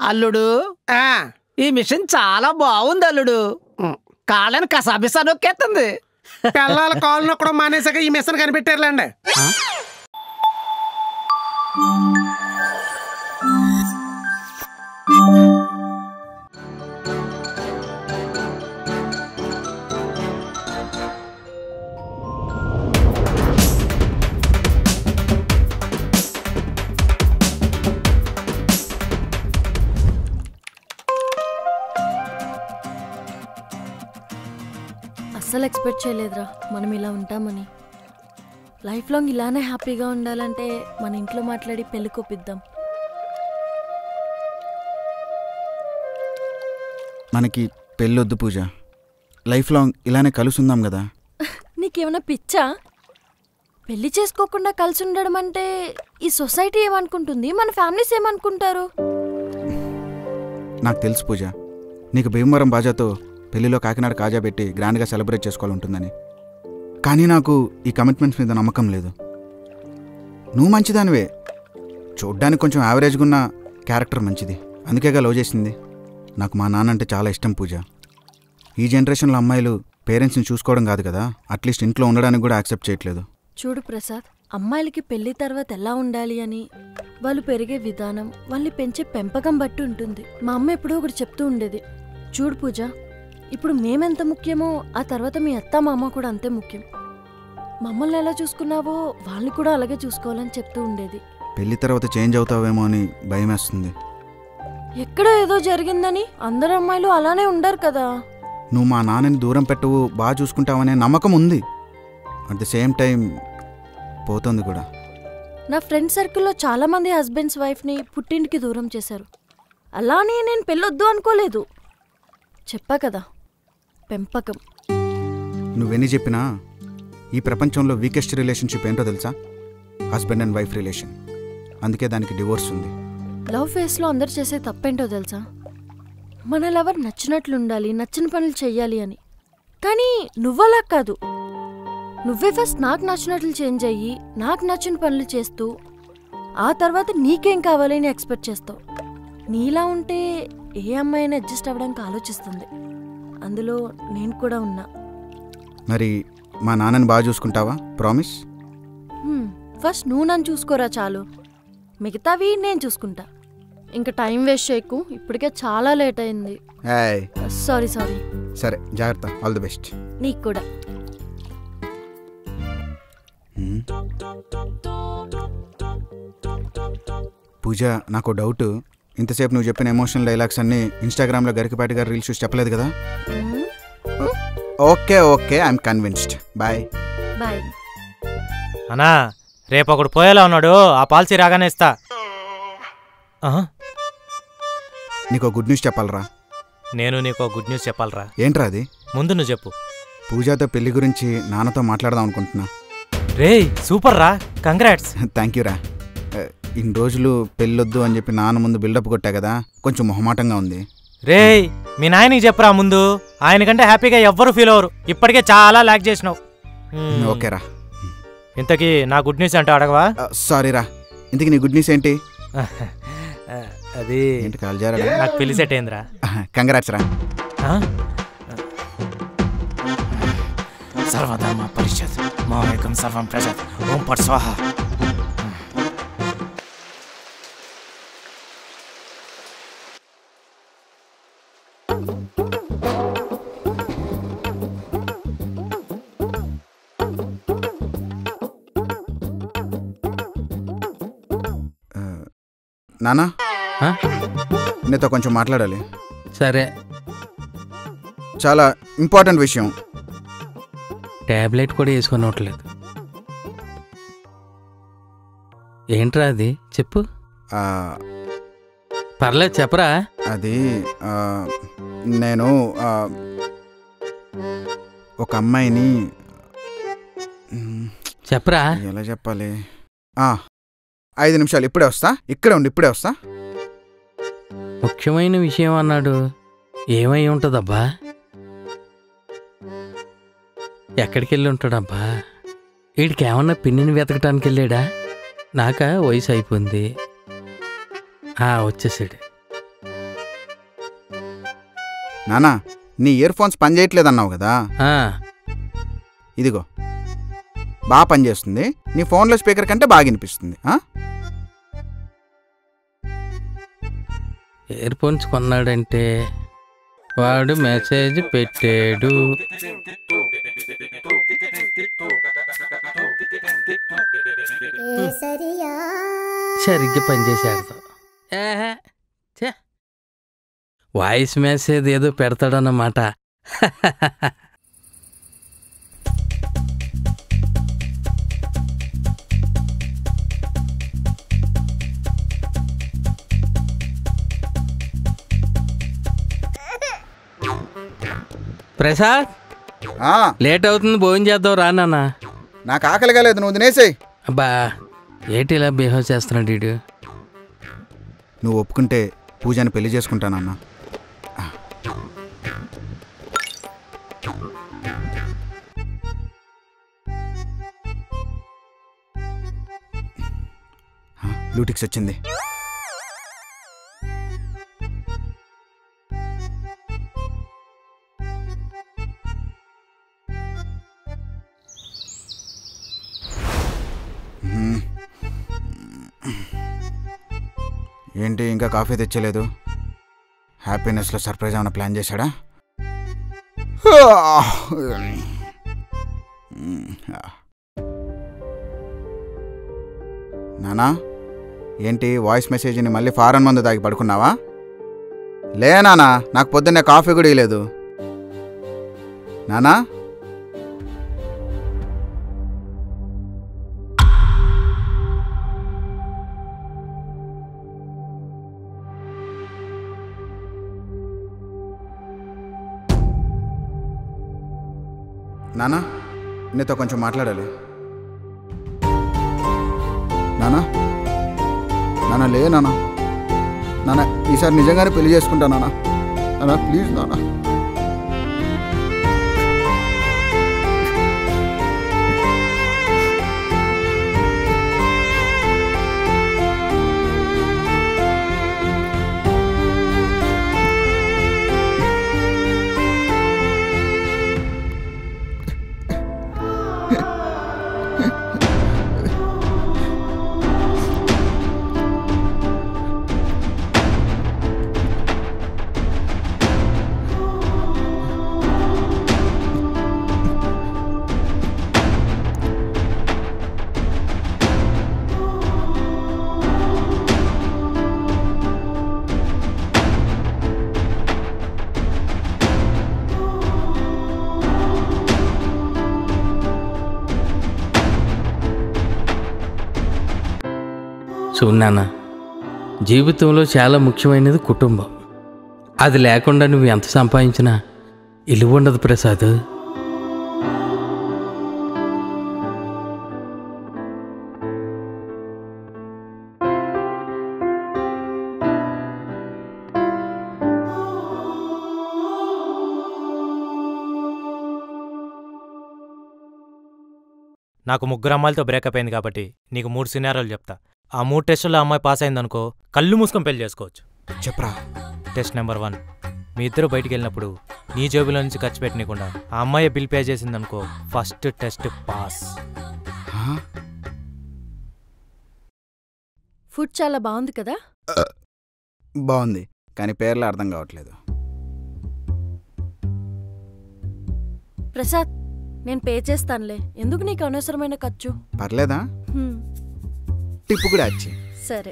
అల్లుడు ఈ మిషన్ చాలా బాగుంది అల్లుడు. కాళ్ళని కసాబిసా నొక్కేస్తుంది. పిల్లల కాళ్ళు నొక్కడం మానేసాక ఈ మిషన్ కనిపెట్టారులేండి. అస్సలు ఎక్స్పెక్ట్ చేయలేదురా మనం ఇలా ఉంటామని. లైఫ్ లాంగ్ ఇలానే హ్యాపీగా ఉండాలంటే మన ఇంట్లో మాట్లాడి పెళ్లి కొప్పిద్దాం. మనకి పెళ్ళొద్దు పూజ, లైఫ్ లాంగ్ ఇలానే కలిసి ఉందాం కదా. నీకేమైనా పిచ్చా? పెళ్లి చేసుకోకుండా కలిసి ఉండడం అంటే ఈ సొసైటీ ఏమనుకుంటుంది, మన ఫ్యామిలీస్ ఏమనుకుంటారు? నాకు తెలుసు పూజ, నీకు భీమవరం బాజాతో పెళ్లిలో కాకినాడ కాజా పెట్టి గ్రాండ్గా సెలబ్రేట్ చేసుకోవాలంటుందని. కానీ నాకు ఈ కమిట్మెంట్స్ మీద నమ్మకం లేదు. నువ్వు మంచిదానివే, చూడ్డానికి కొంచెం యావరేజ్గా ఉన్న క్యారెక్టర్ మంచిది, అందుకేగా లవ్ చేసింది. నాకు మా నాన్న అంటే చాలా ఇష్టం పూజ. ఈ జనరేషన్లో అమ్మాయిలు పేరెంట్స్ని చూసుకోవడం కాదు కదా, అట్లీస్ట్ ఇంట్లో ఉండడానికి కూడా యాక్సెప్ట్ చేయట్లేదు. చూడు ప్రసాద్, అమ్మాయిలకి పెళ్లి తర్వాత ఎలా ఉండాలి అని వాళ్ళు పెరిగే విధానం, వాళ్ళని పెంచే పెంపకం బట్టి ఉంటుంది. మా అమ్మ ఎప్పుడూ ఒకటి చెప్తూ ఉండేది, చూడు పూజ, ఇప్పుడు మేమెంత ముఖ్యమో ఆ తర్వాత మీ అత్త మా అమ్మ కూడా అంతే ముఖ్యం. మమ్మల్ని ఎలా చూసుకున్నావో వాళ్ళని కూడా అలాగే చూసుకోవాలని చెప్తూ ఉండేది. పెళ్లి తర్వాత చేంజ్ అవుతావేమో అని భయం వేస్తుంది. ఎక్కడ ఏదో జరిగిందని అందరు అమ్మాయిలు అలానే ఉండరు కదా. నువ్వు మా నాన్నని దూరం పెట్టవు, బాగా చూసుకుంటావనే నమ్మకం ఉంది. అట్ ది సేమ్ టైం పోతుంది కూడా. నా ఫ్రెండ్ సర్కిల్లో చాలా మంది హస్బెండ్స్ వైఫ్ని పుట్టింటికి దూరం చేశారు. అలానే నేను పెళ్ళొద్దు అనుకోలేదు, చెప్పా కదా, పెంపకం. నువ్వెన్ని చెప్పినా ఈ ప్రపంచంలో వీకెస్ట్ రిలేషన్షిప్ ఏంటో తెలుసా? Husband and wife relation. అందుకే దానికి డివోర్స్ ఉంది. లవ్ ఫేస్లో అందరు చేసే తప్పేంటో తెలుసా? మన లవర్ నచ్చినట్లుండాలి, నచ్చిన పనులు చెయ్యాలి అని. కానీ నువ్వలా కాదు, నువ్వే ఫస్ట్ నాకు నచ్చినట్లు చేంజ్ అయ్యి నాకు నచ్చిన పనులు చేస్తూ ఆ తర్వాత నీకేం కావాలని ఎక్స్పెక్ట్ చేస్తావు. నీలా ఉంటే ఏ అమ్మాయిని అడ్జస్ట్ అవ్వడానికి ఆలోచిస్తుంది. అందులో నేను కూడా ఉన్నా. మరి మా నాన్నని బాగా చూసుకుంటావా? ప్రామిస్. ఫస్ట్ నువ్వు నన్ను చూసుకోరా చాలు, మిగతావి నేను చూసుకుంటా. ఇంకా టైం వేస్ట్ చేయకు, ఇప్పటికే చాలా లేట్ అయింది. సారీ. సరే, జాగ్రత్త. All the best. నీకు కూడా. పూజ, నాకు డౌట్. ఇంతసేపు నువ్వు చెప్పిన ఎమోషనల్ డైలాగ్స్ అన్నీ ఇన్స్టాగ్రామ్లో గరికపాటి గారు రీల్స్ చూసి చెప్పలేదు కదా? Okay, I'm convinced. బాయ్. అన్నా, రేపు ఒకడు పోయేలా ఉన్నాడు, ఆ పాలసీ రాగానే ఇస్తా. నీకు గుడ్ న్యూస్ చెప్పాలరా. నేను నీకు గుడ్ న్యూస్ చెప్పాలరా. ఏంట్రా అది? ముందు నువ్వు చెప్పు. పూజాతో పెళ్లి గురించి నాన్నతో మాట్లాడదాం అనుకుంటున్నా. రే సూపర్ రా, కంగ్రాట్స్. థ్యాంక్ యూ రా. ఇన్ని రోజులు పెళ్ళొద్దు అని చెప్పి నాన్న ముందు బిల్డప్ కొట్టా కదా, కొంచెం మొహమాటంగా ఉంది. రే మీ నాయనకి చెప్పరా ముందు, ఆయన కంటే హ్యాపీగా ఎవ్వరు ఫీల్ అవ్వరు. ఇప్పటికే చాలా లాక్ చేసినావు. ఓకేరా. ఇంతకీ నా గుడ్ న్యూస్ అంటే అడగవా? సారీ రా, ఇంతకీ నీ గుడ్ న్యూస్ ఏంటి? అది ఏంటి కాల్ జారా? నాకు పెళ్లి సెట్ అయిందిరా. కంగ్రాట్స్ రా. సర్వధర్మ పరిషత్ మావేకం సర్వం ప్రజత్ ఓం పట్ స్వాహ. నానా, నీతో కొంచెం మాట్లాడాలి. సరే. చాలా ఇంపార్టెంట్ విషయం. ట్యాబ్లెట్ కూడా వేసుకునట్లేదు. ఏంట్రా అది? చెప్పు. పర్లేదు చెప్పరా. అది నేను ఒక అమ్మాయిని. చెప్పరా. ఎలా చెప్పాలి? 5 నిమిషాలు, ఇప్పుడే వస్తా. ఇక్కడే ఉండి ఇప్పుడే వస్తా. ముఖ్యమైన విషయం అన్నాడు, ఏమై ఉంటుందబ్బా? ఎక్కడికి వెళ్ళి ఉంటాడబ్బా? వీడికి ఏమన్నా పిన్నిని వెతకటానికి వెళ్ళాడా? నాక వయసు అయిపోయింది, వచ్చేసాడు. నానా నీ ఇయర్ ఫోన్స్ పనిచేయట్లేదన్నావు కదా, ఆ, ఇదిగో బాగా పనిచేస్తుంది. నీ ఫోన్లో స్పీకర్ కంటే బాగా వినిపిస్తుంది. ఇయర్ ఫోన్స్ కొన్నాడంటే వాడు మెసేజ్ పెట్టాడు. సరిగ్గా పనిచేసాడు. వాయిస్ మెసేజ్ ఏదో పెడతాడన్నమాట. ప్రసాద్, లేట్ అవుతుంది, భోజనం చేద్దాం రా నాన్న. నాకు ఆకలిగా లేదు, నువ్వు తినేసేయ్. అబ్బా ఏంటి ఇలా బిహేవ్ చేస్తున్నాడు వీడు? నువ్వు ఒప్పుకుంటే పూజని పెళ్లి చేసుకుంటానన్నా. బ్లూటిక్స్ వచ్చింది. ఏంటి ఇంకా కాఫీ తెచ్చలేదు? హ్యాపీనెస్లో సర్ప్రైజ్ ఏమైనా ప్లాన్ చేశాడా? నానా ఏంటి వాయిస్ మెసేజ్ని మళ్ళీ ఫారెన్ మందు తాగి పడుకున్నావా? లే నానా, నాకు పొద్దున్నే కాఫీ కూడా ఇవ్వలేదు. నానా నానా నీతో కొంచెం మాట్లాడాలి. నానా నానా లే నానా, నానా ఈసారి నిజంగానే పెళ్లి చేసుకుంటా నానా. నానా ప్లీజ్ నానా. చూడు నాన్న, జీవితంలో చాలా ముఖ్యమైనది కుటుంబం. అది లేకుండా నువ్వు ఎంత సంపాదించినా ఇల్లు ఉండదు ప్రసాద్. నాకు 3 అమ్మాయిలతో బ్రేకప్ అయింది కాబట్టి నీకు 3 సినారియోలు చెప్తా. ఆ 3 టెస్టుల్లో అమ్మాయి పాస్ అయిందనుకో కళ్ళు మూసుకొని పెళ్లి చేసుకోవచ్చు. చెప్పరా. టెస్ట్ నెంబర్ 1, మీ ఇద్దరు బయటికి వెళ్ళినప్పుడు నీ జేబులో నుంచి ఖర్చు పెట్టనీయకుండా ఆ అమ్మాయి బిల్ పే చేసిందనుకో ఫస్ట్ టెస్ట్ పాస్. ఫుడ్ చాలా బాగుంది కదా? బాగుంది, కానీ పేర్లు అర్థం కావట్లేదు. ప్రసాద్, నేను పే చేస్తానులే, ఎందుకు నీకు అనవసరమైన ఖర్చు? పర్లేదా? టిప్పు కూడా వచ్చి. సరే.